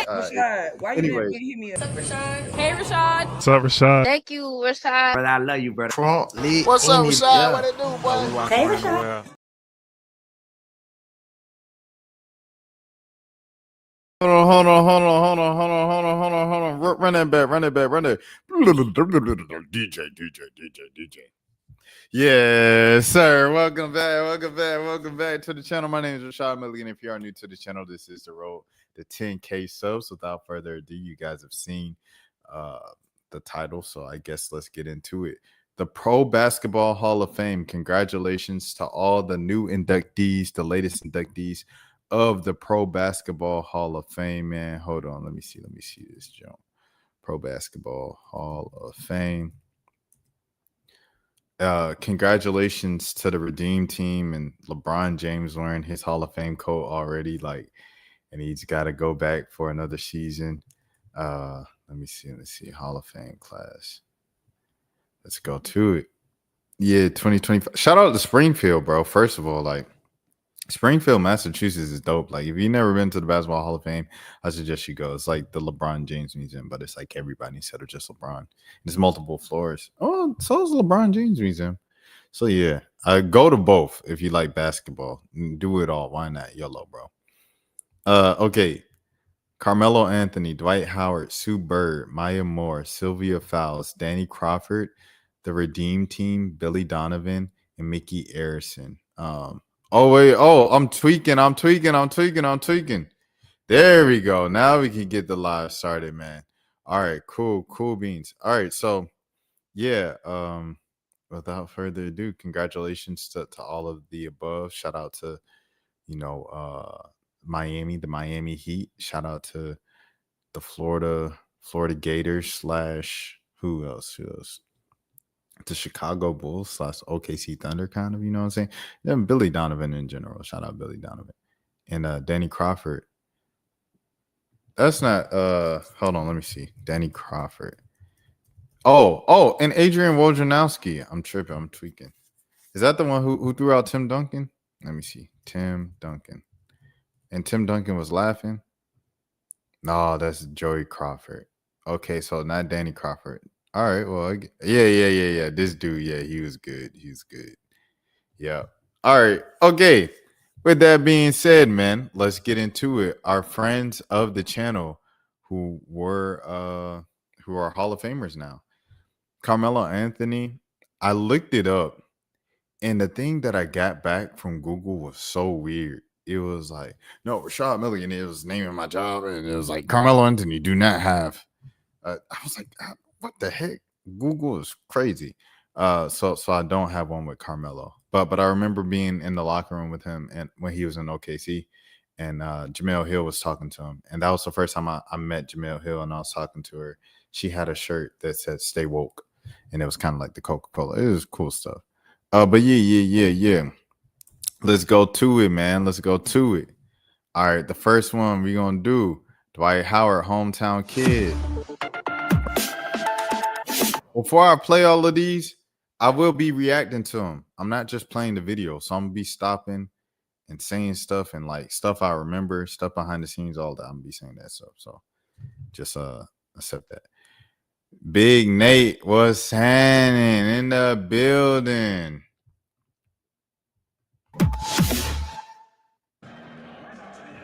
Rashad, why you Anyway. didn't hit me up? What's up, Rashad? Hey, Rashad. What's up, Rashad? Thank you, Rashad. Brother, I love you, brother. What's up, Rashad? What it do, boy? Hey, Rashad. Hold on. Run that back. DJ. Yeah, sir. Welcome back to the channel. My name is Rashad Milligan. If you are new to the channel, this is the road to 10K subs. Without further ado, you guys have seen the title, so I guess let's get into it. The Pro Basketball Hall of Fame. Congratulations to all the new inductees, the latest inductees of the Pro Basketball Hall of Fame, man. Hold on, let me see this jump. Pro Basketball Hall of Fame. Congratulations to the Redeem team and LeBron James wearing his Hall of Fame coat already, and he's got to go back for another season. Let me see Hall of Fame class. Let's go to it. Yeah, 2025. Shout out to Springfield, bro. First of all, Springfield, Massachusetts is dope. If you've never been to the Basketball Hall of Fame, I suggest you go. It's like the LeBron James Museum, but it's like everybody instead of just LeBron. There's multiple floors. Oh, so is the LeBron James Museum. So yeah, go to both if you like basketball. Do it all. Why not? YOLO, bro. Okay. Carmelo Anthony, Dwight Howard, Sue Bird, Maya Moore, Sylvia Fowles, Danny Crawford, the Redeem team, Billy Donovan, and Mickey Arison. I'm tweaking. There we go. Now we can get the live started, man. All right, cool beans. All right, so yeah, without further ado, congratulations to all of the above. Shout out to, Miami, the Miami Heat. Shout out to the Florida Gators / who else? The Chicago Bulls / OKC Thunder, kind of, you know what I'm saying? Then Billy Donovan in general. Shout out Billy Donovan. And Danny Crawford. That's not hold on, let me see. Danny Crawford. Oh, and Adrian Wojnarowski. I'm tripping, I'm tweaking. Is that the one who threw out Tim Duncan? Let me see. Tim Duncan. And Tim Duncan was laughing. No, that's Joey Crawford. Okay, so not Danny Crawford. All right, well, yeah. This dude, yeah, he was good. Yeah. All right, okay. With that being said, man, let's get into it. Our friends of the channel who are Hall of Famers now. Carmelo Anthony, I looked it up, and the thing that I got back from Google was so weird. It was like, no, Rashad Milligan, it was naming my job, and it was like, Carmelo Anthony do not have. I was like, what the heck? Google is crazy. So I don't have one with Carmelo, but I remember being in the locker room with him and when he was in OKC, and Jamel Hill was talking to him, and that was the first time I met Jamel Hill, and I was talking to her. She had a shirt that said "Stay Woke," and it was kind of like the Coca-Cola. It was cool stuff. But yeah. Let's go to it, man. Let's go to it. All right, the first one we're gonna do, Dwight Howard, hometown kid. Before I play all of these, I will be reacting to them. I'm not just playing the video, so I'm gonna be stopping and saying stuff and stuff I remember, stuff behind the scenes, all that. I'm gonna be saying that stuff. So just accept that. Big Nate was hanging in the building.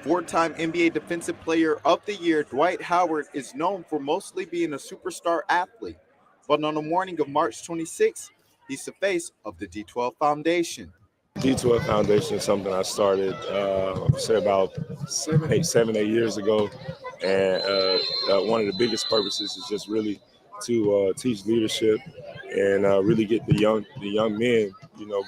Four-time NBA Defensive Player of the Year, Dwight Howard is known for mostly being a superstar athlete. But on the morning of March 26th, he's the face of the D12 Foundation. D12 Foundation is something I started, say about 7, 8 years ago. And one of the biggest purposes is just really to teach leadership and really get the young men,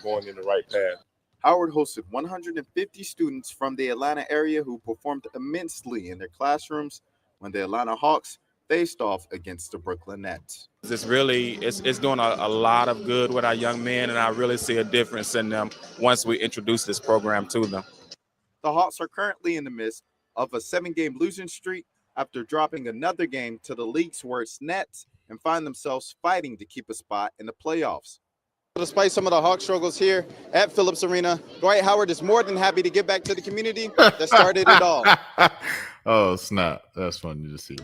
going in the right path. Howard hosted 150 students from the Atlanta area who performed immensely in their classrooms when the Atlanta Hawks faced off against the Brooklyn Nets. It's doing a lot of good with our young men, and I really see a difference in them once we introduce this program to them. The Hawks are currently in the midst of a 7-game losing streak after dropping another game to the league's worst Nets and find themselves fighting to keep a spot in the playoffs. Despite some of the Hawks struggles here at Phillips Arena, Dwight Howard is more than happy to give back to the community that started it all. Oh, snap. That's funny to see.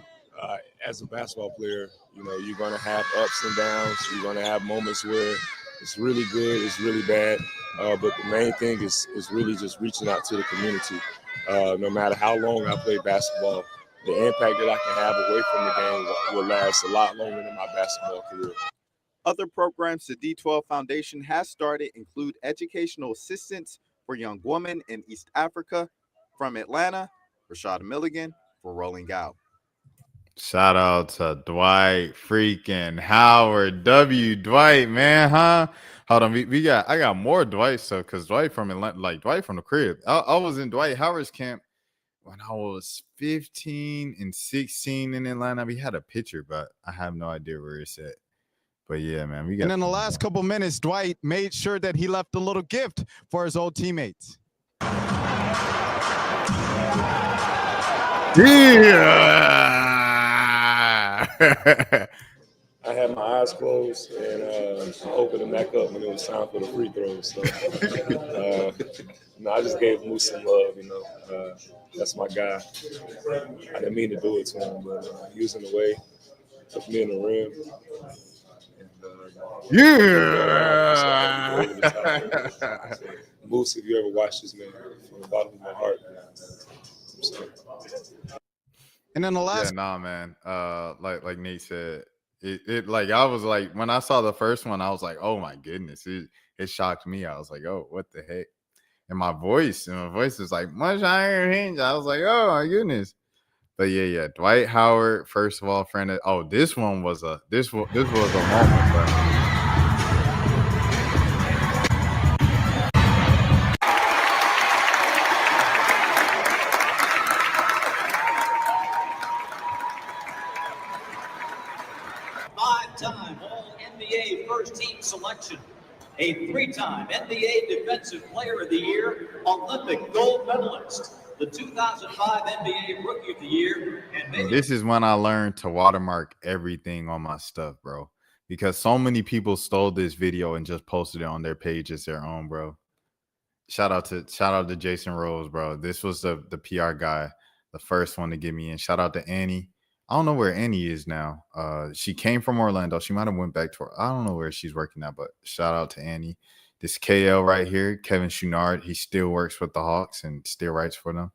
As a basketball player, you know, you're going to have ups and downs. You're going to have moments where it's really good, it's really bad. But the main thing is really just reaching out to the community. No matter how long I play basketball, the impact that I can have away from the game will last a lot longer than my basketball career. Other programs the D12 Foundation has started include educational assistance for young women in East Africa. From Atlanta, Rashad Milligan for Rolling Out. Shout out to Dwight freaking Howard. Dwight, man, huh? Hold on, I got more Dwight stuff because Dwight from Atlanta, like Dwight from the crib. I was in Dwight Howard's camp when I was 15 and 16 in Atlanta. We had a picture, but I have no idea where it's at. But yeah, man, we got. And in the last couple minutes, Dwight made sure that he left a little gift for his old teammates. Yeah. I had my eyes closed and I opened them back up when it was time for the free throws. So, I just gave Moose some love, you know. That's my guy. I didn't mean to do it to him, but he was in the way, took me in the rim. Yeah. Moose, if you ever watch this, man, from the bottom of my heart, I'm sorry. And then the last, man. Like Nate said, it like I was like when I saw the first one, I was like, oh my goodness, it shocked me. I was like, oh, what the heck? And my voice is like much higher range. I was like, oh my goodness. But yeah, Dwight Howard, first of all, friend. Oh, this one was this was a moment, bro. Five-time All-NBA first-team selection, a three-time NBA Defensive Player of the Year, Olympic gold medalist, the 2005 NBA Rookie of the Year, and this is when I learned to watermark everything on my stuff, bro. Because so many people stole this video and just posted it on their page as their own, bro. Shout out to Jason Rose, bro. This was the PR guy, the first one to get me in. Shout out to Annie. I don't know where Annie is now. She came from Orlando. She might have went back to I don't know where she's working now, but shout out to Annie. This KL right here, Kevin Chouinard, he still works with the Hawks and still writes for them.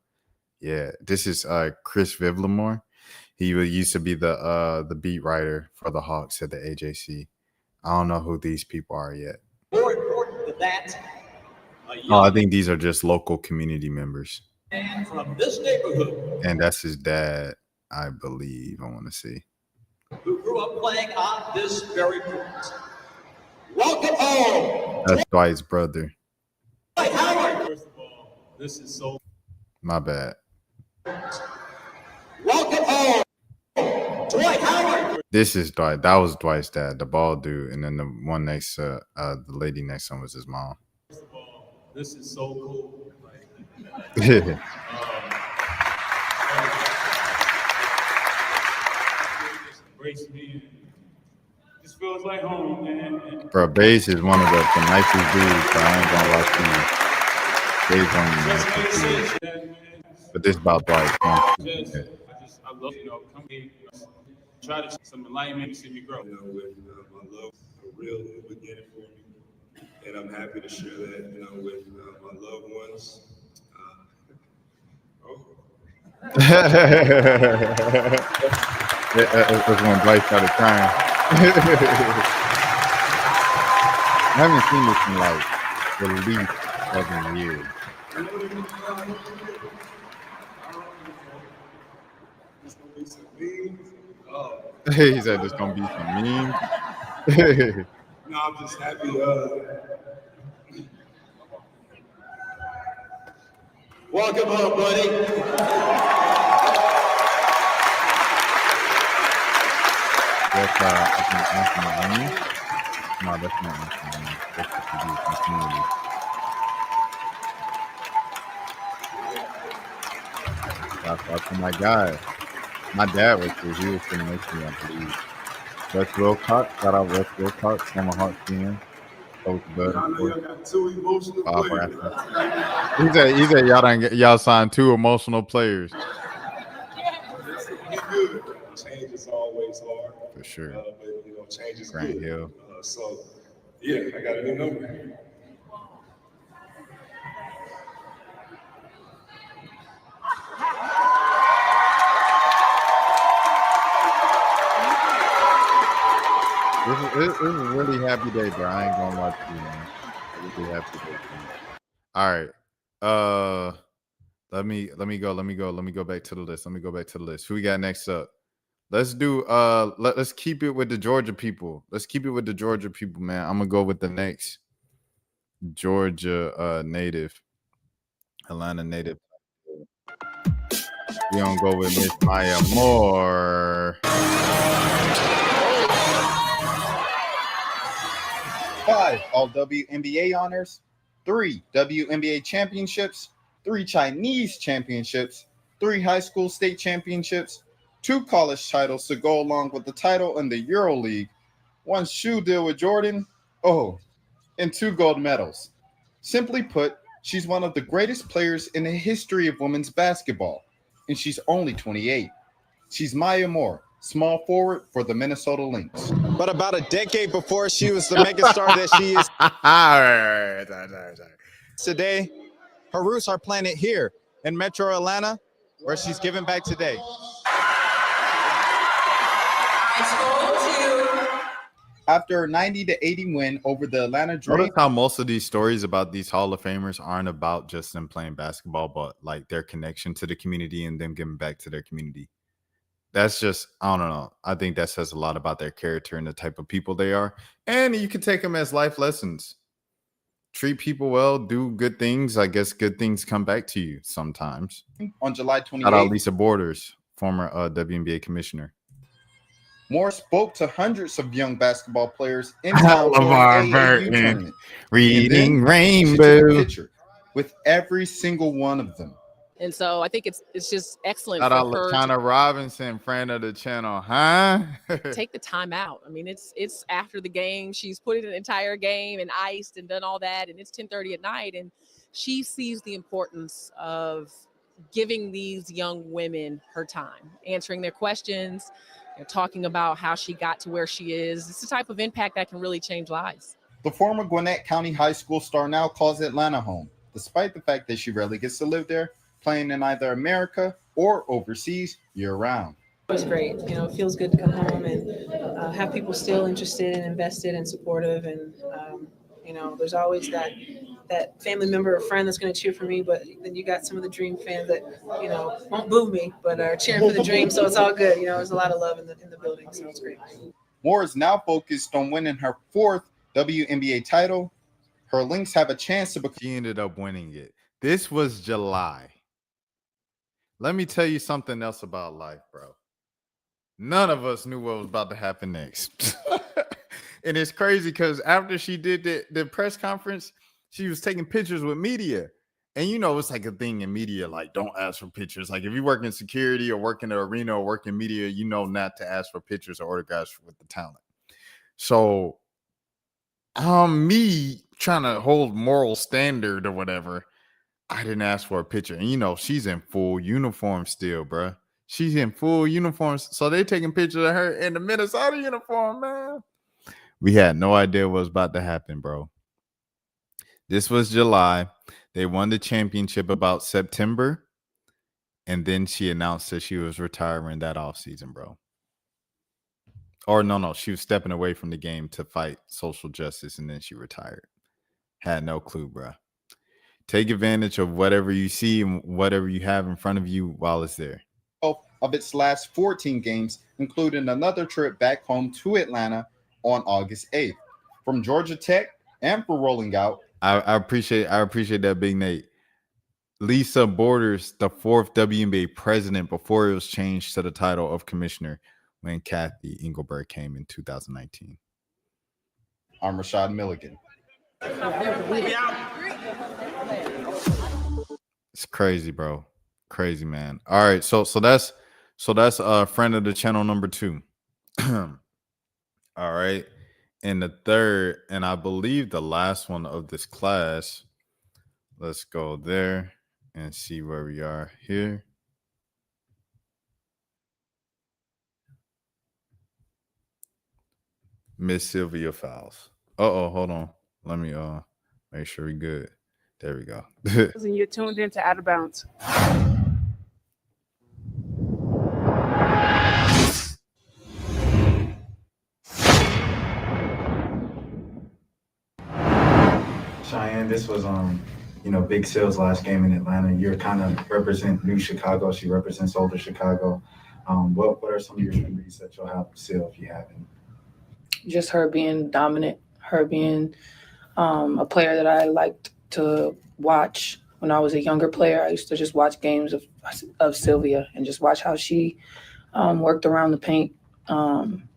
Yeah, this is Chris Vivlamore. He used to be the beat writer for the Hawks at the AJC. I don't know who these people are yet. more important than that, I think these are just local community members. man from this neighborhood And that's his dad, I believe. I want to see. who grew up playing on this very court. Welcome home, That's Dwight's brother. Dwight Howard. First of all, this is so. My bad. Welcome home, Dwight Howard. This is Dwight. That was Dwight's dad, the bald dude, and then the one next to the lady next to him was his mom. First of all, this is so cool. Embrace me. This feels like home, man. Bro, Baze is one of the nicest dudes, so I ain't gonna lie to you. Baze one of the nicest dudes. But this about Dwight. I love, come here, try to some enlightenment to see me grow. My love for real beginning for me, and I'm happy to share that, with my loved ones. It was when Dwight started crying. I haven't seen this in like at least 7 years. He said there's gonna be some memes. No, I'm just happy. Welcome home, buddy. That's I think Anthony Onion. No, that's not Anthony Onion. That's what you do from community. Shout out to my guy. My dad was here. He was sitting next to me, I believe. Wes Wilcox. Shout out Wes Wilcox, former Hawks fan. Coach Bud. I know y'all got two emotional players. He said y'all signed 2 emotional players. good. Change is always hard. For sure. But change is Grant good. Hill. So, yeah, I got a new number. This is a really happy day, bro. I ain't gonna lie to you, man. A really happy day. Man. All right. Let me go back to the list. Who we got next up? Let's do let's keep it with the Georgia people. Man. I'm gonna go with the next Georgia native, Atlanta native. We don't go with Miss Maya Moore. 5 All WNBA honors, 3 WNBA championships, 3 Chinese championships, 3 high school state championships, 2 college titles to go along with the title in the EuroLeague, 1 shoe deal with Jordan, and 2 gold medals. Simply put, she's one of the greatest players in the history of women's basketball, and she's only 28. She's Maya Moore, small forward for the Minnesota Lynx. But about a decade before she was the megastar that she is today, her roots are planted here in Metro Atlanta, where she's giving back today. After a 90-80 win over the Atlanta Dream. Notice how most of these stories about these Hall of Famers aren't about just them playing basketball, but like their connection to the community and them giving back to their community. That's just, I don't know. I think that says a lot about their character and the type of people they are. And you can take them as life lessons. Treat people well, do good things. I guess good things come back to you sometimes. On July 28th. Shout out Lisa Borders, former WNBA commissioner. Moore spoke to hundreds of young basketball players in town for an AAU tournament. Reading Rainbow. She took a picture with every single one of them. And so I think it's just excellent Shout out for her LaChana Robinson, friend of the channel, huh? to take the time out. I mean, it's after the game. She's put it an entire game and iced and done all that, and it's 10:30 at night, and she sees the importance of giving these young women her time, answering their questions, talking about how she got to where she is. It's the type of impact that can really change lives. The former Gwinnett County High School star now calls Atlanta home, despite the fact that she rarely gets to live there, playing in either America or overseas year-round. It was great. It feels good to come home and have people still interested and invested and supportive. And, there's always that family member or friend that's going to cheer for me, but then you got some of the Dream fans that, won't boo me, but are cheering for the Dream. So it's all good. There's a lot of love in the building. So it's great. Moore is now focused on winning her 4th WNBA title. Her Lynx have a chance to become. She ended up winning it. This was July. Let me tell you something else about life, bro. None of us knew what was about to happen next. And it's crazy because after she did the press conference, she was taking pictures with media. And it's like a thing in media, like don't ask for pictures. Like if you work in security or work in the arena or work in media, not to ask for pictures or autographs with the talent. So me trying to hold moral standard or whatever, I didn't ask for a picture. And she's in full uniform still, bro. She's in full uniform. So they taking pictures of her in the Minnesota uniform, man. We had no idea what was about to happen, bro. This was July. They won the championship about September. And then she announced that she was retiring that offseason, bro. Or no, she was stepping away from the game to fight social justice, and then she retired. Had no clue, bro. Take advantage of whatever you see and whatever you have in front of you while it's there. Of its last 14 games, including another trip back home to Atlanta on August 8th. From Georgia Tech and for rolling out. I appreciate that, Big Nate. Lisa Borders, the 4th WNBA president before it was changed to the title of commissioner when Kathy Engelberg came in 2019. I'm Rashad Milligan. It's crazy, bro. Crazy, man. All right, so that's friend of the channel number 2. All right. And the third, and I believe the last one of this class. Let's go there and see where we are here. Miss Sylvia Fowles. Uh-oh, hold on. Let me make sure we good. There we go. And you're tuned into Out of Bounds. Cheyenne, this was Big Sale's last game in Atlanta. You're kind of represent new Chicago. She represents older Chicago. What are some of your memories that you'll have with Sale if you haven't? Just her being dominant, her being a player that I liked to watch when I was a younger player. I used to just watch games of Sylvia and just watch how she worked around the paint.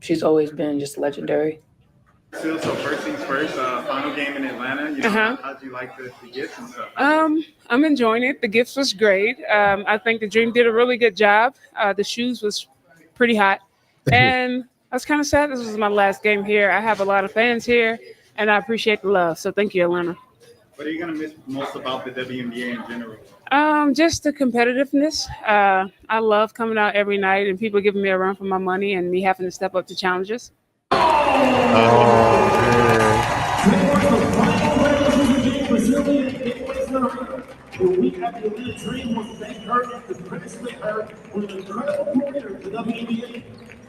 She's always been just legendary. So first things first, final game in Atlanta. How'd you like the gifts and stuff? I'm enjoying it. The gifts was great. I think the Dream did a really good job. The shoes was pretty hot. And I was kind of sad this was my last game here. I have a lot of fans here, and I appreciate the love. So thank you, Atlanta. What are you going to miss most about the WNBA in general? Just the competitiveness. I love coming out every night and people giving me a run for my money and me having to step up to challenges. We have the Atlanta Dream was thank her and congratulate her on an incredible career in the WNBA.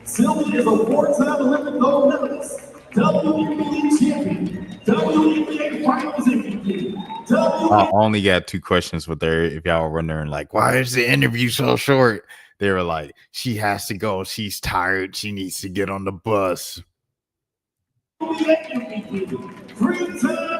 Sylvia is a four-time Olympic gold medalist, WNBA champion, WNBA Finals MVP. I only got 2 questions with her. If y'all were wondering, like, why is the interview so short? They were like, she has to go. She's tired. She needs to get on the bus. Three-time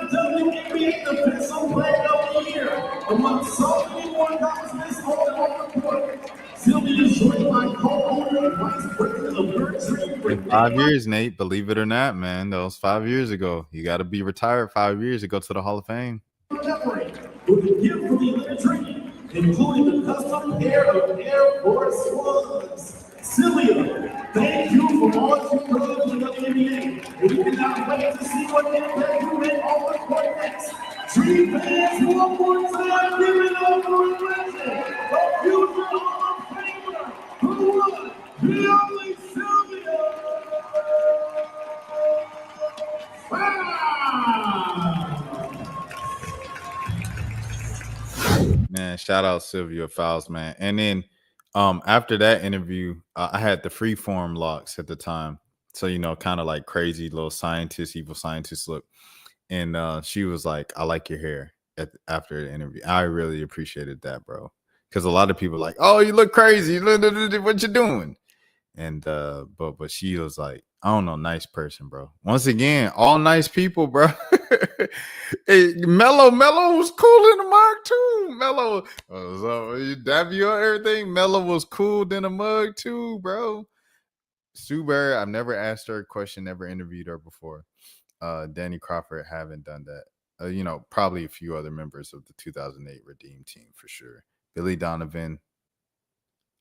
WNBA Defensive Player of the Year, among so many more accomplishments on the court. Sylvia is joined by co-owner and vice president of her Dream. In 5 years, Nate, believe it or not, man, that was 5 years ago. You got to be retired 5 years to go to the Hall of Fame. With a gift from the Atlanta Dream, including the custom pair of Air Force Ones. Sylvia, thank you for all you love in the WNBA. And we cannot wait to see what impact you make on the court next. Dream fans, one more time, give it up for a legend, a future Hall of Famer, who won the only Sylvia. Man, shout out Sylvia Fowles, man. And then after that interview, I had the freeform locks at the time. So, kind of like crazy little scientist, evil scientist look. And she was like, I like your hair after the interview. I really appreciated that, bro. Because a lot of people are like, oh, you look crazy. What you doing? And but she was like, I don't know, nice person, bro. Once again, all nice people, bro. Hey, Mello was cool in the mug too. Mello, so you dab you on everything. Mello was cool in the mug too, bro. Sue Bird, I've never asked her a question, never interviewed her before. Danny Crawford, haven't done that. Probably a few other members of the 2008 Redeem team for sure. Billy Donovan,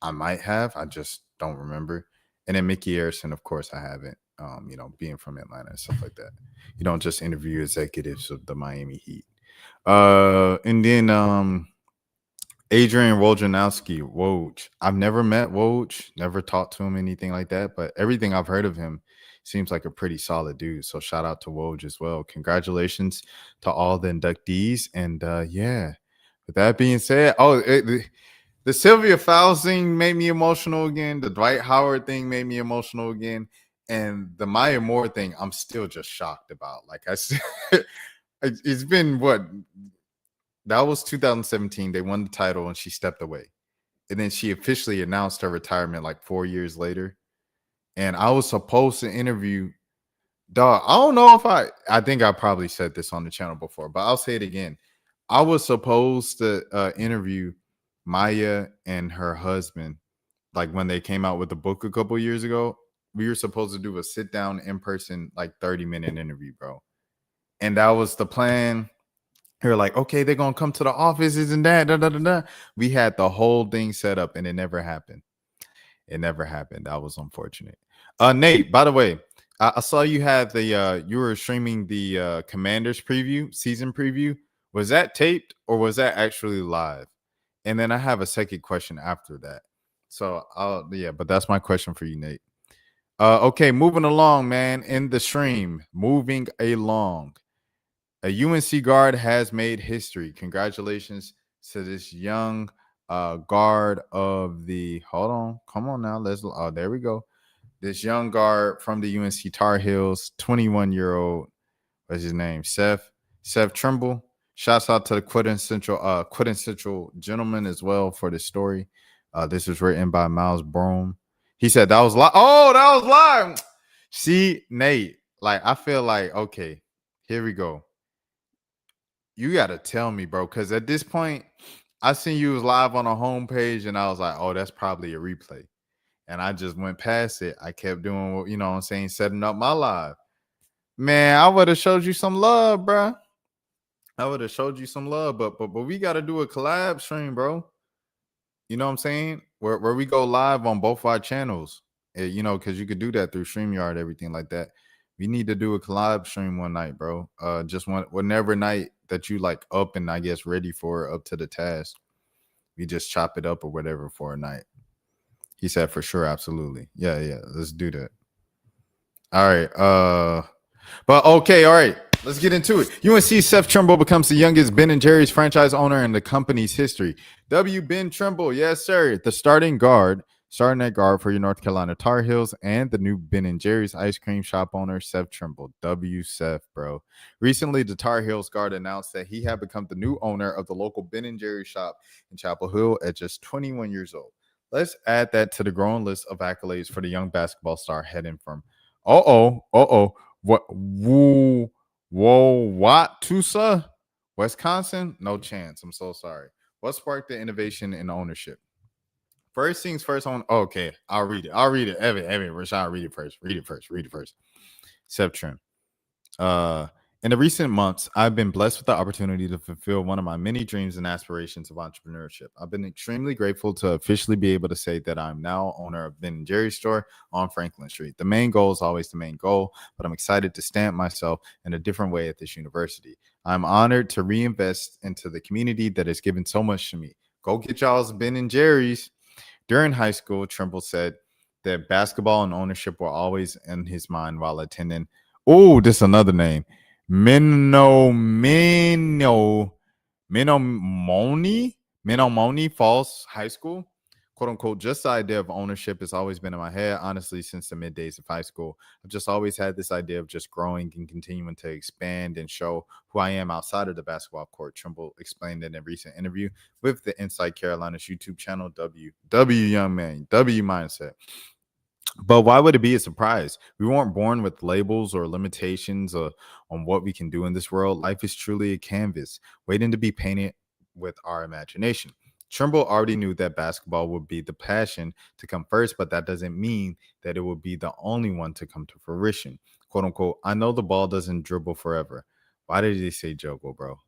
I might have, I just don't remember. And then Mickey Harrison, of course, I haven't. Being from Atlanta and stuff like that. You don't just interview executives of the Miami Heat. And then Adrian Wojnarowski, Woj. I've never met Woj, never talked to him, anything like that. But everything I've heard of him seems like a pretty solid dude. So shout out to Woj as well. Congratulations to all the inductees. And yeah, with that being said, the Sylvia Fowles thing made me emotional again. The Dwight Howard thing made me emotional again. And the Maya Moore thing, I'm still just shocked about. Like I said, it's been what? That was 2017. They won the title and she stepped away. And then she officially announced her retirement like 4 years later. And I was supposed to interview, dog. I don't know if I think I probably said this on the channel before, but I'll say it again. I was supposed to interview Maya and her husband, like when they came out with the book a couple years ago. We were supposed to do a sit down in person, like 30-minute interview, bro. And that was the plan. They were like, okay, they're going to come to the offices and that. Da, da, da, da. We had the whole thing set up and it never happened. It never happened. That was unfortunate. Nate, by the way, I saw you had you were streaming the Commanders preview, season preview. Was that taped or was that actually live? And then I have a second question after that. So, yeah, but that's my question for you, Nate. Okay, moving along, man. In the stream, moving along. A UNC guard has made history. Congratulations to this young guard of the. Hold on, come on now. Let's. Oh, there we go. This young guard from the UNC Tar Heels, 21-year-old. What's his name? Seth Trimble. Shouts out to the quintessential gentleman as well for this story. This was written by Miles Broom. He said that was live. Oh, that was live. See, Nate, like I feel like, okay, here we go. You gotta tell me, bro, because at this point, I seen you was live on a homepage, and I was like, oh, that's probably a replay. And I just went past it. I kept doing what, you know what I'm saying, setting up my live. Man, I would have showed you some love, bro. I would have showed you some love, but we gotta do a collab stream, bro. You know what I'm saying? Where we go live on both our channels. You know, because you could do that through StreamYard, everything like that. We need to do a collab stream one night, bro. Just whenever night that you like up and I guess ready for up to the task. We just chop it up or whatever for a night. He said for sure, absolutely. Yeah. Let's do that. All right. But okay, all right. Let's get into it. UNC Seth Trimble becomes the youngest Ben & Jerry's franchise owner in the company's history. Ben Trimble, yes, sir. The starting at guard for your North Carolina Tar Heels and the new Ben & Jerry's ice cream shop owner, Seth Trimble. Seth, bro. Recently, the Tar Heels guard announced that he had become the new owner of the local Ben & Jerry's shop in Chapel Hill at just 21 years old. Let's add that to the growing list of accolades for the young basketball star heading from Wauwatosa, Wisconsin? No chance. I'm so sorry. What sparked the innovation in ownership? First things first on. Okay, I'll read it. Evan, Rashad, read it first. Seth Trim. In the recent months, I've been blessed with the opportunity to fulfill one of my many dreams and aspirations of entrepreneurship. I've been extremely grateful to officially be able to say that I'm now owner of Ben & Jerry's store on Franklin Street. The main goal is always the main goal, but I'm excited to stamp myself in a different way at this university. I'm honored to reinvest into the community that has given so much to me. Go get y'all's Ben & Jerry's. During high school, Trimble said that basketball and ownership were always in his mind while attending. Oh, this is another name. Menomonee Falls High School, quote unquote. Just the idea of ownership has always been in my head, honestly, since the mid days of high school. I've just always had this idea of just growing and continuing to expand and show who I am outside of the basketball court. Trimble explained in a recent interview with the Inside Carolina's YouTube channel, W Young Man, W Mindset. But why would it be a surprise? We weren't born with labels or limitations on what we can do in this world. Life is truly a canvas waiting to be painted with our imagination. Trimble already knew that basketball would be the passion to come first, but that doesn't mean that it would be the only one to come to fruition. Quote unquote, I know the ball doesn't dribble forever. Why did he say juggle, bro?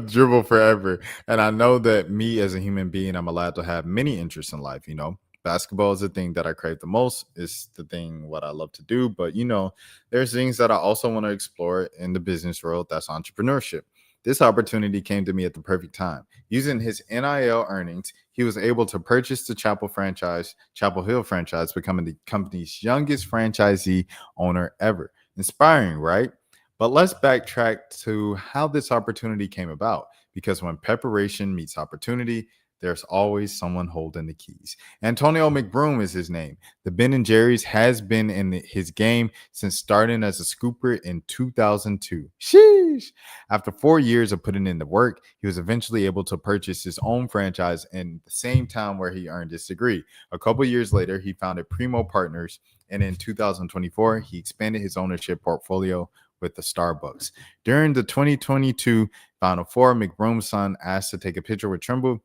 Dribble forever. And I know that me as a human being, I'm allowed to have many interests in life. You know, basketball is the thing that I crave the most. It's the thing what I love to do. But, you know, there's things that I also want to explore in the business world. That's entrepreneurship. This opportunity came to me at the perfect time. Using his NIL earnings, he was able to purchase the Chapel Hill franchise, becoming the company's youngest franchisee owner ever. Inspiring, right? But let's backtrack to how this opportunity came about, because when preparation meets opportunity, there's always someone holding the keys. Antonio McBroom is his name. The Ben & Jerry's has been in his game since starting as a scooper in 2002. Sheesh! After 4 years of putting in the work, he was eventually able to purchase his own franchise in the same town where he earned his degree. A couple years later, he founded Primo Partners, and in 2024, he expanded his ownership portfolio with the Starbucks. During the 2022 Final Four, McBroom's son asked to take a picture with Trimble.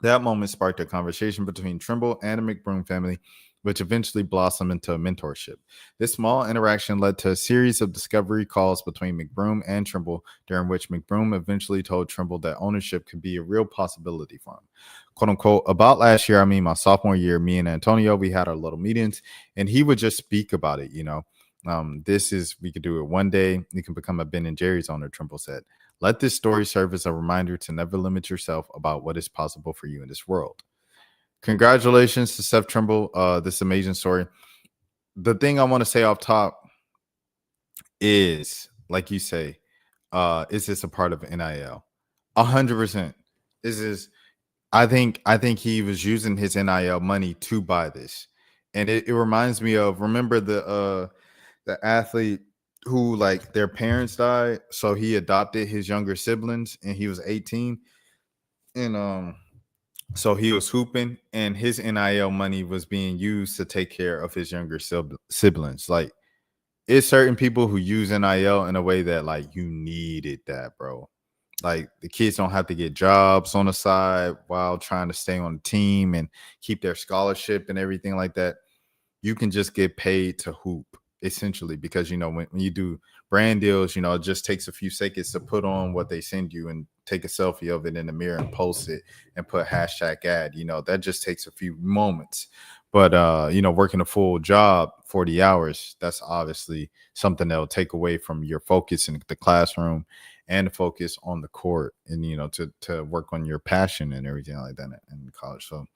That moment sparked a conversation between Trimble and the McBroom family, which eventually blossomed into a mentorship. This small interaction led to a series of discovery calls between McBroom and Trimble, during which McBroom eventually told Trimble that ownership could be a real possibility for him. Quote unquote, about last year, my sophomore year, me and Antonio, we had our little meetings, and he would just speak about it, you know. We could do it one day. You can become a Ben & Jerry's owner, Trimble said. Let this story serve as a reminder to never limit yourself about what is possible for you in this world. Congratulations to Seth Trimble. This amazing story. The thing I want to say off top is, like you say, is this a part of NIL? 100%. This is. I think he was using his NIL money to buy this, and it reminds me of, remember the athlete who, like, their parents died, so he adopted his younger siblings, and he was 18, and so he was hooping, and his NIL money was being used to take care of his younger siblings. Like, it's certain people who use NIL in a way that, like, you needed that, bro. Like, the kids don't have to get jobs on the side while trying to stay on the team and keep their scholarship and everything like that. You can just get paid to hoop, essentially, because, you know, when you do brand deals, you know, it just takes a few seconds to put on what they send you and take a selfie of it in the mirror and post it and put #ad. You know, that just takes a few moments. But, you know, working a full job, 40 hours, that's obviously something that will take away from your focus in the classroom and focus on the court, and, you know, to work on your passion and everything like that in college. So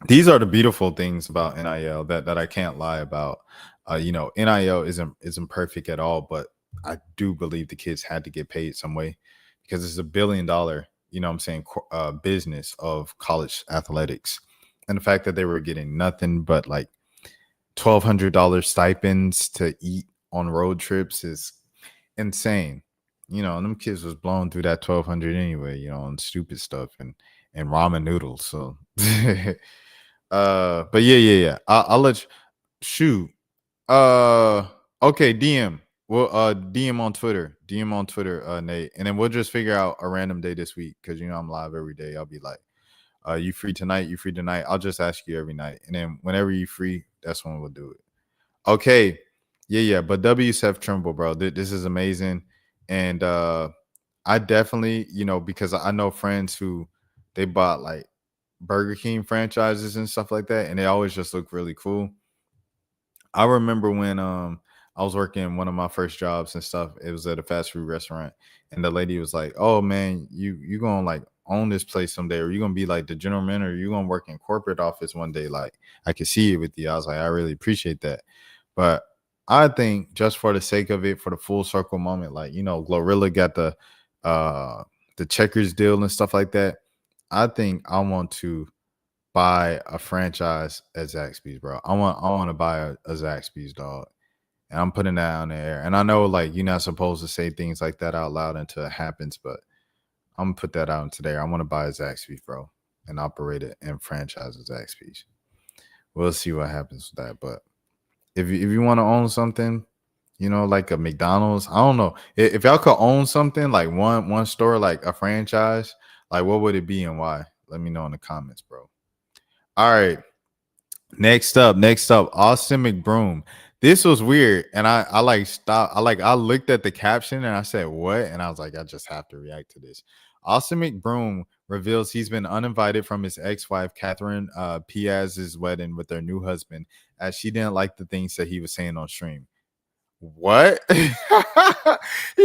these are the beautiful things about NIL that I can't lie about. You know, NIL isn't perfect at all, but I do believe the kids had to get paid some way, because it's $1 billion, you know what I'm saying, business of college athletics. And the fact that they were getting nothing but like $1,200 stipends to eat on road trips is insane. You know, and them kids was blown through that 1,200 anyway, you know, on stupid stuff and ramen noodles. So, but yeah. I'll let you shoot. Okay, DM. Well, DM on Twitter, Nate, and then we'll just figure out a random day this week, because, you know, I'm live every day. I'll be like, you free tonight? You free tonight? I'll just ask you every night, and then whenever you free, that's when we'll do it. Okay, yeah. But Seth Trimble, bro, this is amazing, and I definitely, you know, because I know friends who they bought like Burger King franchises and stuff like that, and they always just look really cool. I remember when I was working one of my first jobs and stuff. It was at a fast food restaurant, and the lady was like, "Oh man, you gonna like own this place someday, or you gonna be like the general manager, or you gonna work in corporate office one day. Like, I can see it with you." I was like, I really appreciate that, but I think just for the sake of it, for the full circle moment, like, you know, Glorilla got the Checkers deal and stuff like that. I think I want to buy a franchise at Zaxby's, bro. I want to buy a Zaxby's, dog. And I'm putting that on the air. And I know, like, you're not supposed to say things like that out loud until it happens, but I'm gonna put that out into there. I want to buy a Zaxby's, bro, and operate it and franchise a Zaxby's. We'll see what happens with that. But if you want to own something, you know, like a McDonald's, I don't know. If y'all could own something like one store, like a franchise, like, what would it be and why? Let me know in the comments, bro. All right. Next up, Austin McBroom. This was weird, and I like stopped. I looked at the caption and I said, "What?" And I was like, I just have to react to this. Austin McBroom reveals he's been uninvited from his ex-wife Catherine Piaz's wedding with their new husband, as she didn't like the things that he was saying on stream. What? He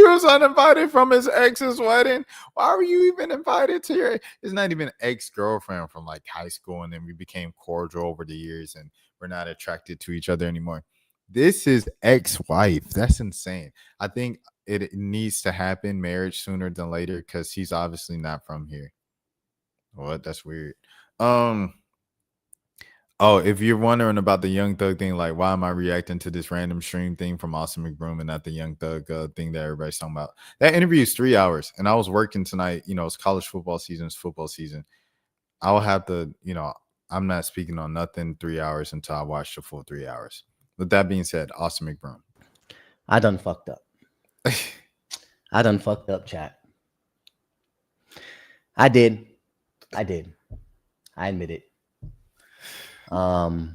was uninvited from his ex's wedding. Why were you even invited to your? It's not even ex-girlfriend from like high school, and then we became cordial over the years, and we're not attracted to each other anymore. This is ex-wife. That's insane. I think it needs to happen, marriage, sooner than later, because he's obviously not from here. What? That's weird. Oh, if you're wondering about the Young Thug thing, like, why am I reacting to this random stream thing from Austin McBroom and not the Young Thug thing that everybody's talking about? That interview is 3 hours, and I was working tonight. You know, it's college football season. It's football season. I will have to, you know, I'm not speaking on nothing 3 hours until I watch the full 3 hours. With that being said, Austin McBroom. I done fucked up. I done fucked up, chat. I did. I admit it. I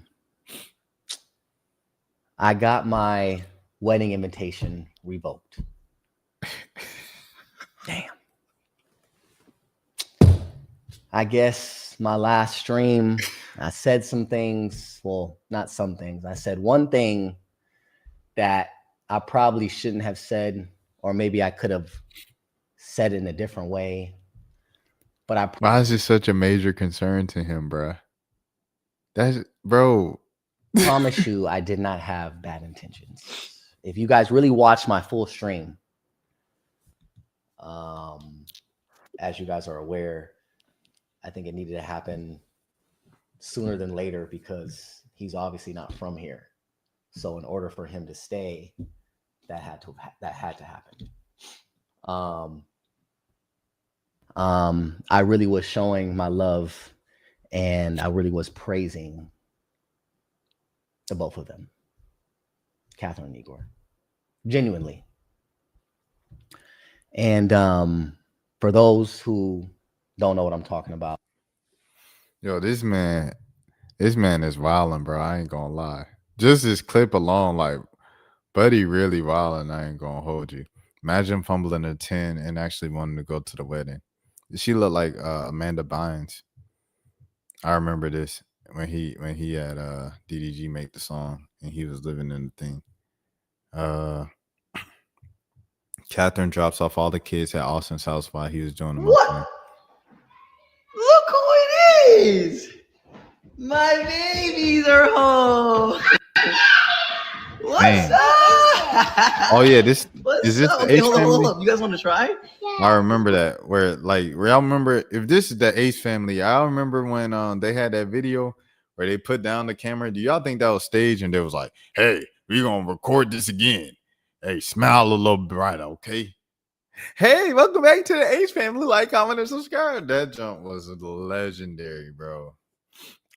got my wedding invitation revoked. Damn. I guess my last stream, I said some things. Well, not some things. I said one thing that I probably shouldn't have said, or maybe I could have said it in a different way. But why is this such a major concern to him, bruh? That's bro. Promise you, I did not have bad intentions. If you guys really watch my full stream, as you guys are aware, I think it needed to happen sooner than later because he's obviously not from here. So in order for him to stay, that had to happen. I really was showing my love and I really was praising the both of them, Catherine and Igor, genuinely. And for those who don't know what I'm talking about, Yo, this man is wilding, bro. I ain't gonna lie. Just this clip alone, like, buddy really wilding. I ain't gonna hold you. Imagine fumbling a 10 and actually wanting to go to the wedding. She looked like Amanda Bynes. I remember this when he had DDG make the song and he was living in the thing. Catherine drops off all the kids at Austin's house while he was doing the what? thing. Look who it is! My babies are home. What's Man. up? Oh yeah, this What's is this up? the Okay, Ace hold family? up. You guys want to try? I remember that where y'all remember if this is the Ace family. I remember when they had that video where they put down the camera. Do y'all think that was staged? And they was like, "Hey, we gonna record this again. Hey, smile a little brighter, okay? Hey, welcome back to the Ace family. Like, comment, and subscribe." That jump was legendary, bro.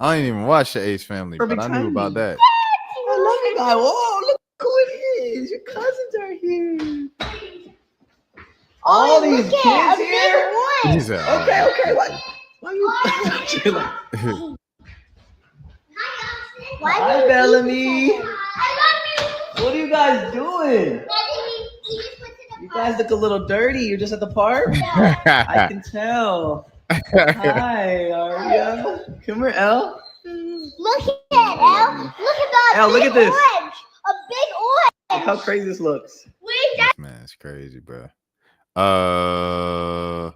I didn't even watch the Ace family, but I knew about that. I love you guys. Whoa, look who it is. Your cousins are here. All these kids here. He's a- Okay. Why you? Hi, Bellamy. What are you guys doing? You guys look a little dirty. You're just at the park. I can tell. Hi, Aria. Come here, Elle. Look at Elle. Look at that. Elle, look at this. Orange. A big orange. Look how crazy this looks. This man's crazy, bro. Oh,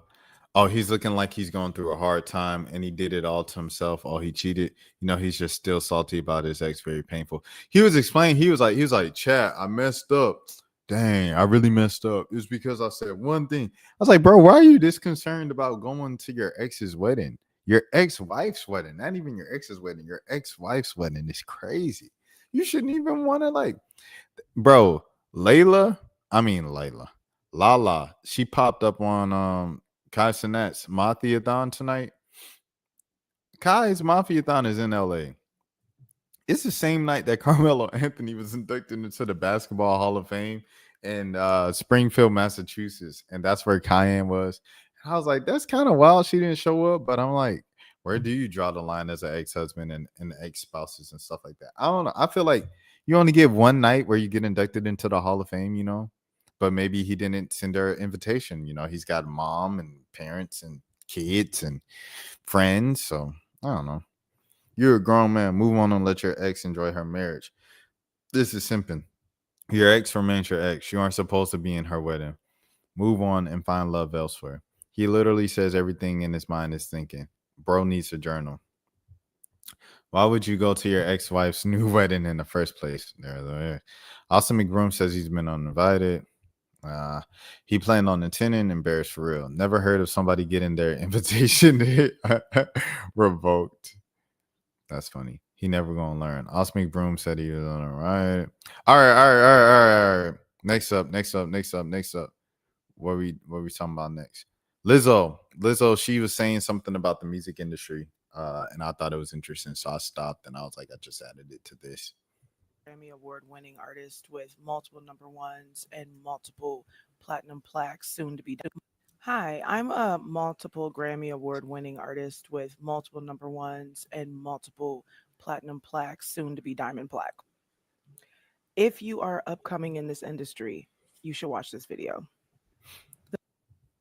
he's looking like he's going through a hard time and he did it all to himself. Oh, he cheated. You know, he's just still salty about his ex. Very painful. He was explaining, he was like, chat, I messed up. Dang, I really messed up. It was because I said one thing. I was like, bro, why are you this concerned about going to your ex's wedding? Your ex-wife's wedding, not even your ex's wedding, your ex-wife's wedding is crazy. You shouldn't even want to like, bro, Lala, she popped up on Kai Sinat's Mafiathon tonight. Kai's Mafiathon is in LA. It's the same night that Carmelo Anthony was inducted into the Basketball Hall of Fame in Springfield, Massachusetts. And that's where Cayenne was. And I was like, that's kind of wild she didn't show up. But I'm like, where do you draw the line as an ex-husband and ex-spouses and stuff like that? I don't know. I feel like you only get one night where you get inducted into the Hall of Fame, you know? But maybe he didn't send her an invitation. You know, he's got mom and parents and kids and friends. So I don't know. You're a grown man. Move on and let your ex enjoy her marriage. This is simping. Your ex remains your ex. You aren't supposed to be in her wedding. Move on and find love elsewhere. He literally says everything in his mind is thinking. Bro needs a journal. Why would you go to your ex-wife's new wedding in the first place? There. Austin McBroom says he's been uninvited. He planned on attending, embarrassed for real. Never heard of somebody getting their invitation revoked. That's funny. He never gonna learn. Austin McBroom said he was on it. All right. Next up. What we talking about next? Lizzo, she was saying something about the music industry. And I thought it was interesting. So I stopped and I was like, I just added it to this. Grammy Award-winning artist with multiple number ones and multiple platinum plaques, soon to be done. Hi, I'm a multiple Grammy Award-winning artist with multiple number ones and multiple platinum plaques, soon to be diamond plaque. If you are upcoming in this industry, you should watch this video.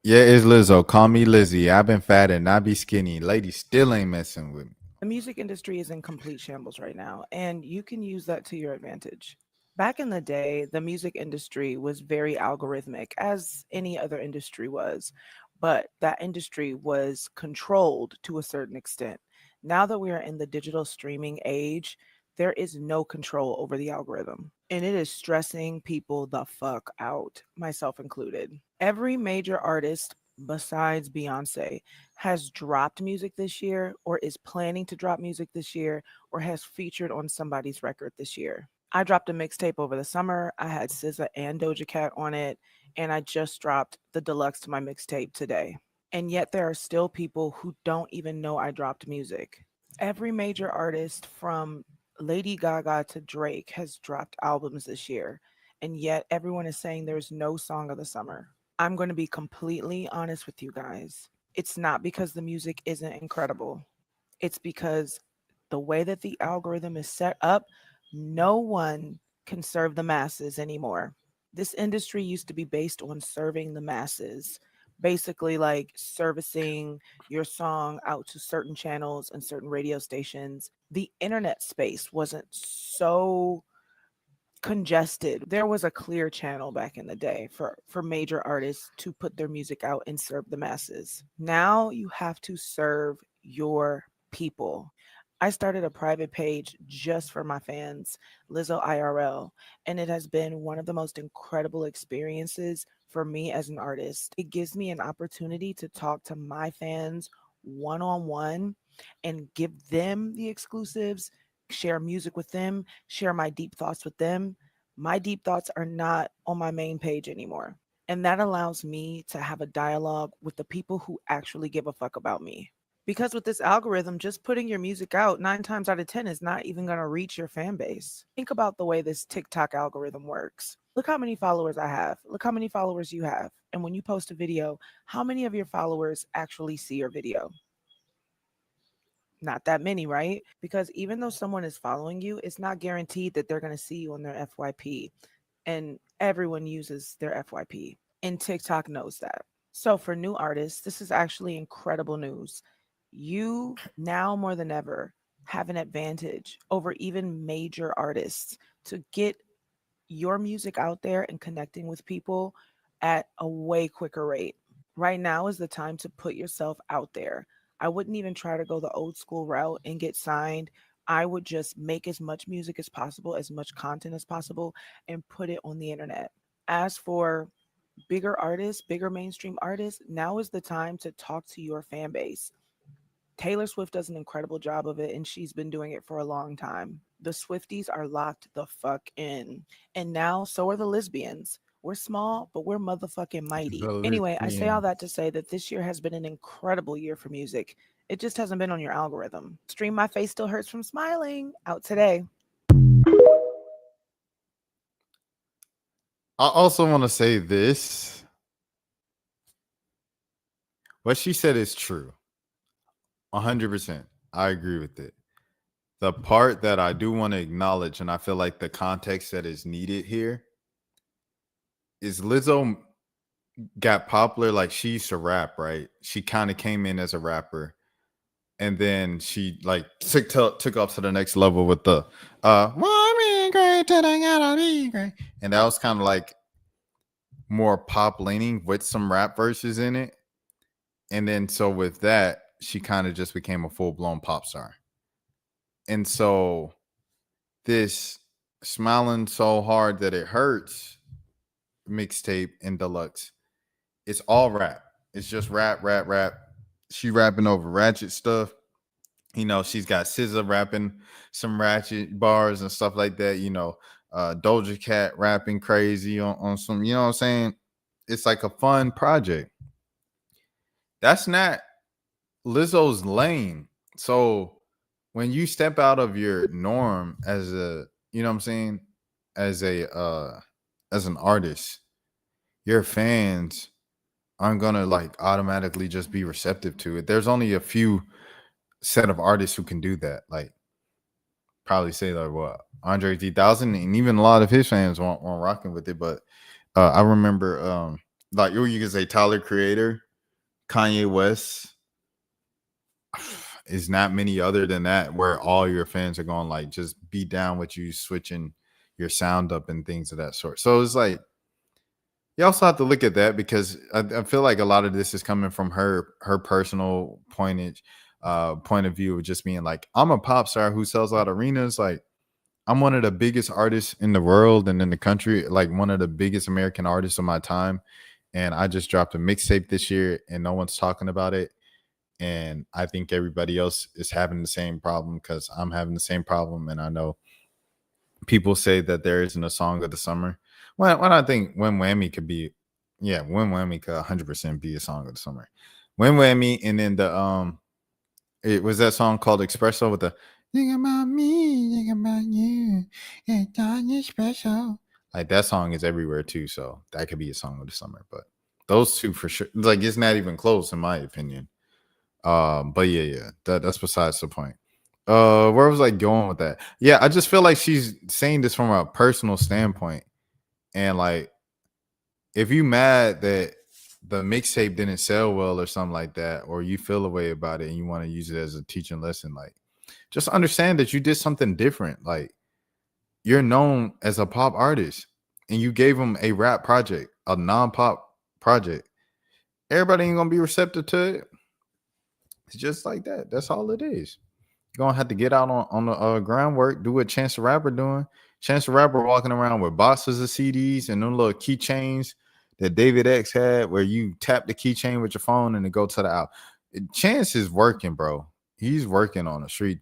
Yeah, it's Lizzo. Call me Lizzie. I've been fat and I be skinny. Lady still ain't messing with me. The music industry is in complete shambles right now, and you can use that to your advantage. Back in the day, the music industry was very algorithmic, as any other industry was, but that industry was controlled to a certain extent. Now that we are in the digital streaming age, there is no control over the algorithm, and it is stressing people the fuck out, myself included. Every major artist besides Beyonce has dropped music this year, or is planning to drop music this year, or has featured on somebody's record this year. I dropped a mixtape over the summer. I had SZA and Doja Cat on it, and I just dropped the deluxe to my mixtape today. And yet there are still people who don't even know I dropped music. Every major artist from Lady Gaga to Drake has dropped albums this year, and yet everyone is saying there's no song of the summer. I'm going to be completely honest with you guys. It's not because the music isn't incredible. It's because the way that the algorithm is set up, no one can serve the masses anymore. This industry used to be based on serving the masses, basically like servicing your song out to certain channels and certain radio stations. The internet space wasn't so congested. There was a clear channel back in the day for major artists to put their music out and serve the masses. Now you have to serve your people. I started a private page just for my fans, Lizzo IRL, and it has been one of the most incredible experiences for me as an artist. It gives me an opportunity to talk to my fans one on one and give them the exclusives, share music with them, share my deep thoughts with them. My deep thoughts are not on my main page anymore. And that allows me to have a dialogue with the people who actually give a fuck about me. Because with this algorithm, just putting your music out 9 times out of 10 is not even going to reach your fan base. Think about the way this TikTok algorithm works. Look how many followers I have. Look how many followers you have. And when you post a video, how many of your followers actually see your video? Not that many, right? Because even though someone is following you, it's not guaranteed that they're going to see you on their FYP. And everyone uses their FYP. And TikTok knows that. So for new artists, this is actually incredible news. You now more than ever have an advantage over even major artists to get your music out there and connecting with people at a way quicker rate. Right now is the time to put yourself out there. I wouldn't even try to go the old school route and get signed. I would just make as much music as possible, as much content as possible, and put it on the internet. As for bigger artists, bigger mainstream artists, now is the time to talk to your fan base. Taylor Swift does an incredible job of it, and she's been doing it for a long time. The Swifties are locked the fuck in. And now so are the lesbians. We're small, but we're motherfucking mighty. Anyway, I say all that to say that this year has been an incredible year for music. It just hasn't been on your algorithm. Stream My Face Still Hurts from Smiling, out today. I also want to say this. What she said is true. 100%. I agree with it. The part that I do want to acknowledge, and I feel like the context that is needed here, is Lizzo got popular. Like, she used to rap, right? She kind of came in as a rapper, and then she like took off to the next level with the "Woman great till I gotta be great," and that was kind of like more pop leaning with some rap verses in it. And then so with that, she kind of just became a full-blown pop star. And so this Smiling So Hard That It Hurts mixtape and deluxe, it's all rap. It's just rap. She rapping over ratchet stuff. You know, she's got SZA rapping some ratchet bars and stuff like that. You know, Doja Cat rapping crazy on some, you know what I'm saying? It's like a fun project. That's not Lizzo's lane. So when you step out of your norm as a, you know what I'm saying, as an artist, your fans aren't gonna like automatically just be receptive to it. There's only a few set of artists who can do that. Like, probably say like what, Andre 3000, and even a lot of his fans weren't rocking with it. But I remember like you can say Tyler Creator, Kanye West. Is not many other than that where all your fans are going like just be down with you switching your sound up and things of that sort. So it's like you also have to look at that, because I feel like a lot of this is coming from her personal pointage. point of view of just being like, I'm a pop star who sells out arenas. Like, I'm one of the biggest artists in the world and in the country, like one of the biggest American artists of my time. And I just dropped a mixtape this year and no one's talking about it. And I think everybody else is having the same problem because I'm having the same problem. And I know people say that there isn't a song of the summer. When I think When Whammy could be, When Whammy could 100% be a song of the summer. When Whammy, and then it was that song called Espresso with the think about me, think about you, it's on you special. Like that song is everywhere too, so that could be a song of the summer. But those two for sure, like it's not even close in my opinion. But that's besides the point. Where was I going with that? Yeah, I just feel like she's saying this from a personal standpoint, and like if you mad that the mixtape didn't sell well or something like that, or you feel a way about it and you want to use it as a teaching lesson, like just understand that you did something different. Like you're known as a pop artist and you gave them a rap project, a non-pop project. Everybody ain't gonna be receptive to it. It's just like that. That's all it is. You're gonna have to get out on the groundwork, do what Chance the Rapper doing. Chance the Rapper walking around with boxes of CDs and them little keychains that David X had, where you tap the keychain with your phone and it go to the out. Chance is working, bro. He's working on a street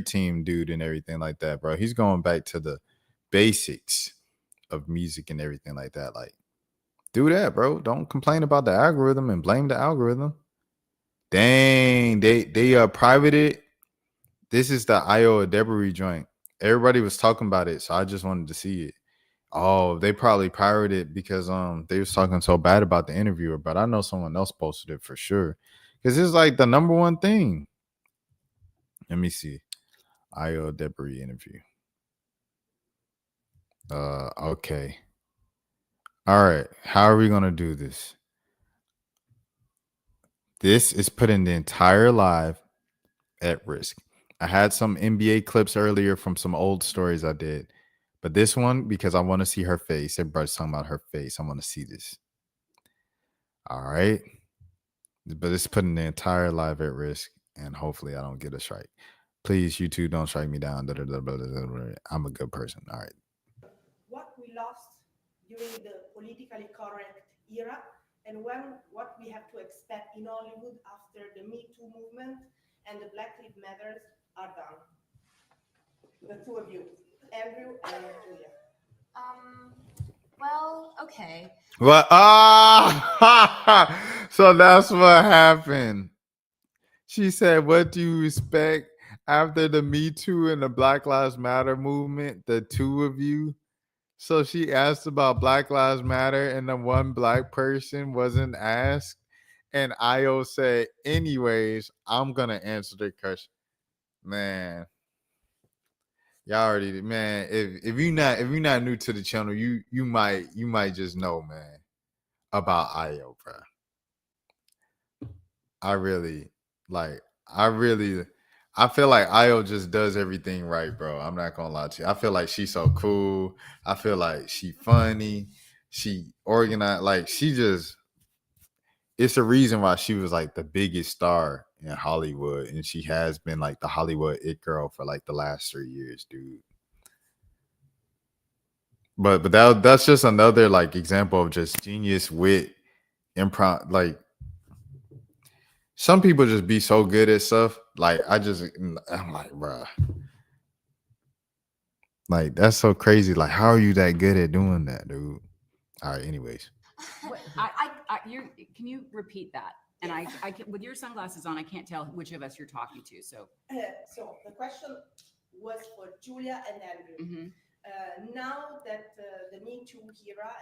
team dude and everything like that, bro. He's going back to the basics of music and everything like that. Like, do that, bro. Don't complain about the algorithm and blame the algorithm. Dang, they privated. This is the Ayo Edebiri joint. Everybody was talking about it, so I just wanted to see it. Oh, they probably pirated because they was talking so bad about the interviewer, but I know someone else posted it for sure. Because it's like the number one thing. Let me see. Ayo Edebiri interview. Okay. All right. How are we gonna do this? This is putting the entire live at risk. I had some NBA clips earlier from some old stories I did, but this one, because I want to see her face. Everybody's talking about her face. I want to see this. All right. But it's putting the entire live at risk, and hopefully I don't get a strike. Please, YouTube, don't strike me down. I'm a good person. All right. What we lost during the politically correct era, and what we have to expect in Hollywood after the Me Too movement and the Black Lives Matters are done. The two of you, Andrew and Julia. Well, okay. Well, so that's what happened. She said, what do you expect after the Me Too and the Black Lives Matter movement, the two of you? So she asked about Black Lives Matter and the one black person wasn't asked. And Ayo said, anyways, I'm going to answer the question. Man. Y'all already, man, if you're not new to the channel, you might just know, man, about Ayo, bro. I feel like Ayo just does everything right, bro. I'm not gonna lie to you. I feel like she's so cool. I feel like she funny. She organized. Like it's a reason why she was like the biggest star in Hollywood, and she has been like the Hollywood it girl for like the last 3 years, dude. But that's just another like example of just genius wit, improv. Like some people just be so good at stuff. Like I'm like, bruh. Like that's so crazy. Like, how are you that good at doing that, dude? All right, anyways. What, can you repeat that? And I can, with your sunglasses on, I can't tell which of us you're talking to. So the question was for Julia and Andrew. Now that the Me Too era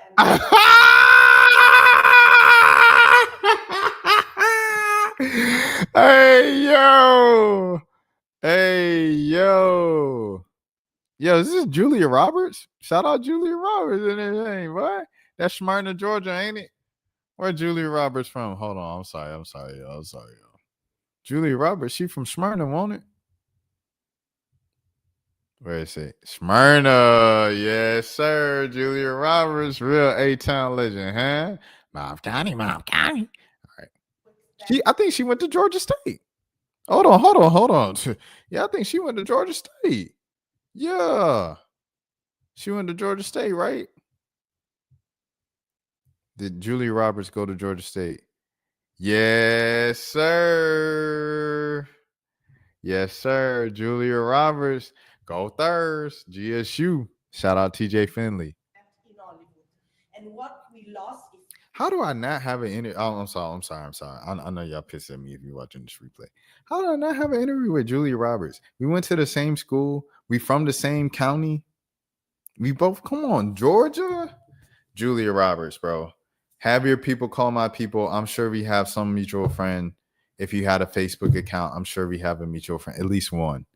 Hey yo, this is Julia Roberts. Shout out Julia Roberts and everything. What? That's Smyrna, Georgia, ain't it? Where Julia Roberts from? Hold on. I'm sorry, y'all. Julia Roberts, she from Smyrna, won't it? Where is it? Smyrna. Yes, sir. Julia Roberts, real A-Town legend, huh? Mom County. All right. I think she went to Georgia State. Hold on. Yeah, I think she went to Georgia State. Yeah. She went to Georgia State, right? Did Julia Roberts go to Georgia State? Yes, sir. Yes, sir. Julia Roberts. Go Thurs. GSU. Shout out TJ Finley. in Hollywood. And what we lost is How do I not have an interview? Oh, I'm sorry. I know y'all pissed at me if you're watching this replay. How do I not have an interview with Julia Roberts? We went to the same school. We from the same county. We both, come on, Georgia? Julia Roberts, bro. Have your people call my people. I'm sure we have some mutual friend. If you had a Facebook account, I'm sure we have a mutual friend, at least one.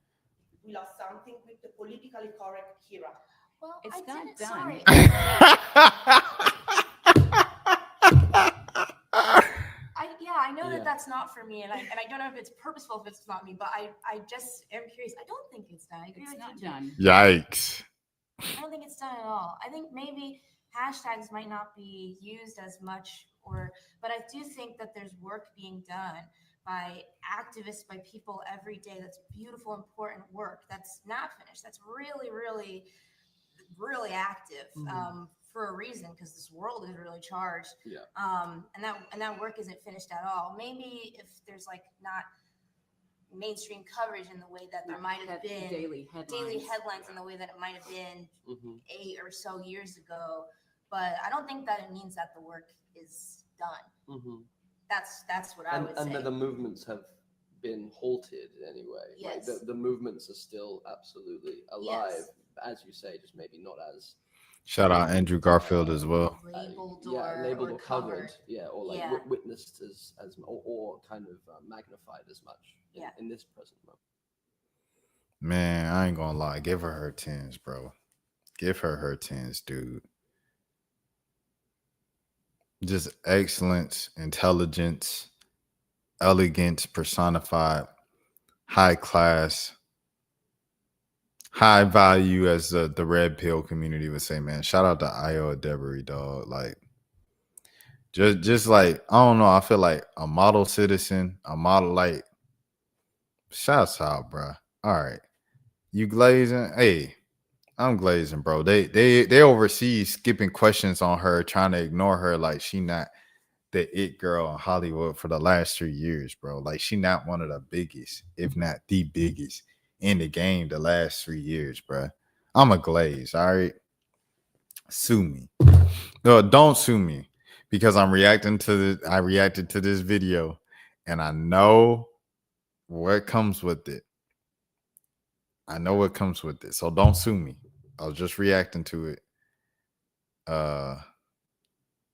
we lost something with the politically correct era. Well, it's not done. I know that that's not for me, and I don't know if it's purposeful if it's not me, but I just am curious. I don't think it's done. I agree It's with not you. done. Yikes. I don't think it's done at all. I think maybe hashtags might not be used as much, but I do think that there's work being done by activists, by people every day. That's beautiful, important work. That's not finished. That's really, really, really active. For a reason, because this world is really charged. Yeah. And that work isn't finished at all. Maybe if there's like not mainstream coverage in the way that there might have been daily headlines in the way that it might have been Mhm. 8 or so years ago. But I don't think that it means that the work is done. Mhm. That's what I would And say. that the movements have been halted anyway. Yes. Like the movements are still absolutely alive, as you say, just maybe not as Shout out Andrew Garfield as well. labeled labeled or or covered, covered. or like Yeah. witnessed as or kind of magnified as much in this present moment. Man, I ain't gonna lie. Give her 10s, bro. Give her 10s, dude. Just excellence, intelligence, elegance personified, high class, high value, as the red pill community would say, man. Shout out to Ayo Edebiri, dog. Like, just like, I don't know, I feel like a model citizen, a model, like, shouts out, bro. All right. You glazing? Hey, I'm glazing, bro. They overseas skipping questions on her, trying to ignore her like she not the it girl in Hollywood for the last 3 years, bro. Like, she not one of the biggest, if not the biggest in the game the last 3 years, bro. I'm a glaze, all right? Sue me. No, don't sue me, because I reacted to this video and I know what comes with it. So don't sue me. I was just reacting to it.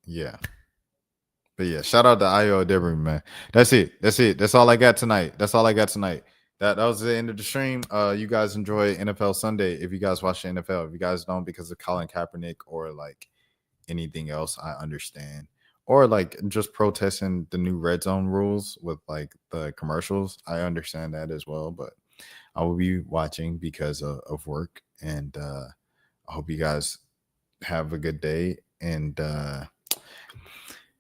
Yeah. But yeah, shout out to Ayo Edebiri, man. That's it. That's all I got tonight. That was the end of the stream. You guys enjoy NFL Sunday if you guys watch the NFL. If you guys don't because of Colin Kaepernick or like anything else, I understand. Or like just protesting the new red zone rules with like the commercials, I understand that as well. But I will be watching because of work. And I hope you guys have a good day and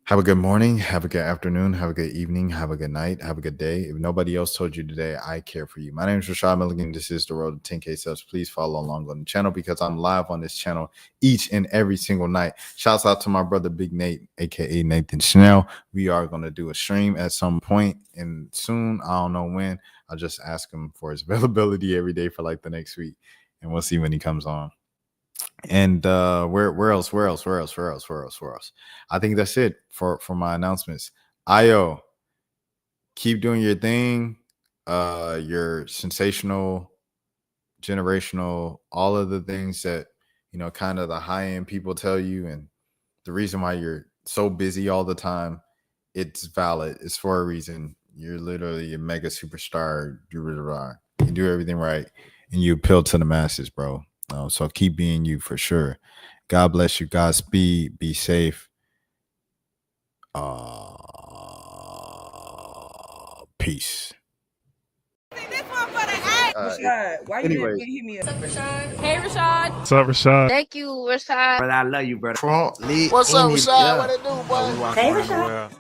have a good morning, have a good afternoon, have a good evening, have a good night, have a good day. If nobody else told you today, I care for you. My name is Rashad Milligan. This is the road to 10K subs. Please follow along on the channel because I'm live on this channel each and every single night. Shouts out to my brother Big Nate, aka Nathan Chanel. We are going to do a stream at some point and soon. I don't know when. I'll just ask him for his availability every day for like the next week, and we'll see when he comes on. And where else? I think that's it for my announcements. Ayo, keep doing your thing. You're sensational, generational, all of the things that, you know, kind of the high-end people tell you, and the reason why you're so busy all the time, it's valid. It's for a reason. You're literally a mega superstar. You do everything right, and you appeal to the masses, bro. So keep being you for sure. God bless you. Godspeed. Be safe. Peace. Rashad, why you anyways. didn't hit me up? Hey, Rashad. What's up, Rashad? Thank you, Rashad. Brother, I love you, brother. What's up, Rashad? What it do, boy? Hey, Rashad.